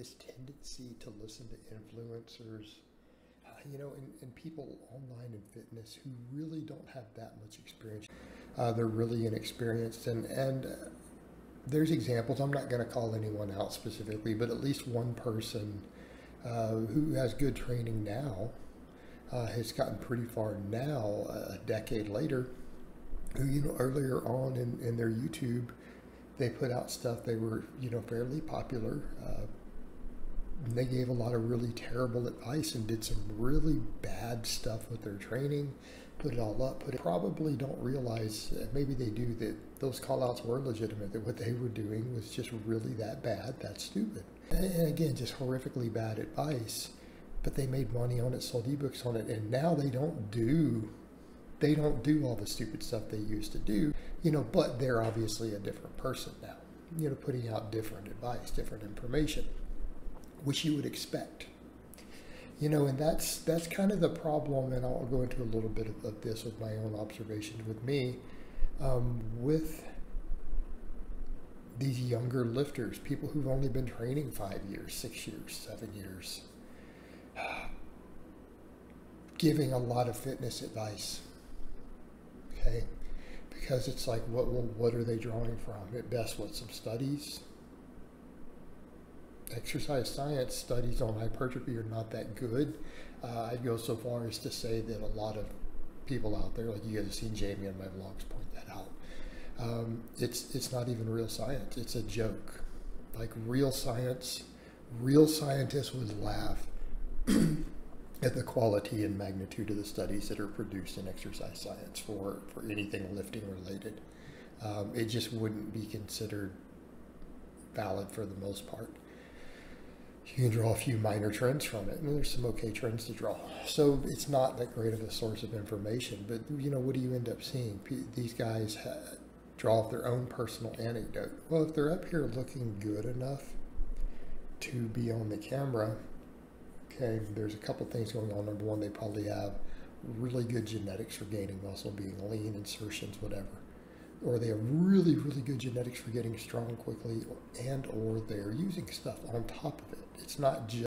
this tendency to listen to influencers, and people online in fitness who really don't have that much experience. They're really inexperienced, and there's examples. I'm not going to call anyone out specifically, but at least one person who has good training now has gotten pretty far now, a decade later, who, earlier on in their YouTube, they put out stuff. They were, fairly popular. They gave a lot of really terrible advice and did some really bad stuff with their training, put it all up, but probably don't realize, maybe they do, that those call outs were legitimate, that what they were doing was just really that bad, that stupid. And again, just horrifically bad advice, but they made money on it, sold ebooks on it, and now they don't do all the stupid stuff they used to do, but they're obviously a different person now, putting out different advice, different information, which you would expect. And that's kind of the problem, and I'll go into a little bit of this with my own observations with me, with these younger lifters, people who've only been training 5 years, 6 years, 7 years, giving a lot of fitness advice, okay? Because it's like, what are they drawing from? At best, some studies? Exercise science studies on hypertrophy are not that good. I'd go so far as to say that a lot of people out there, like you guys have seen Jamie on my vlogs point that out, it's not even real science. It's a joke. Like real science, real scientists would laugh at the quality and magnitude of the studies that are produced in exercise science for anything lifting related. It just wouldn't be considered valid for the most part. You can draw a few minor trends from it, and there's some okay trends to draw. So it's not that great of a source of information, but what do you end up seeing? These guys draw off their own personal anecdote. Well, if they're up here looking good enough to be on the camera, okay, there's a couple things going on. Number one, they probably have really good genetics for gaining muscle, being lean, insertions, whatever. Or they have really, really good genetics for getting strong quickly, or they're using stuff on top of it. It's not just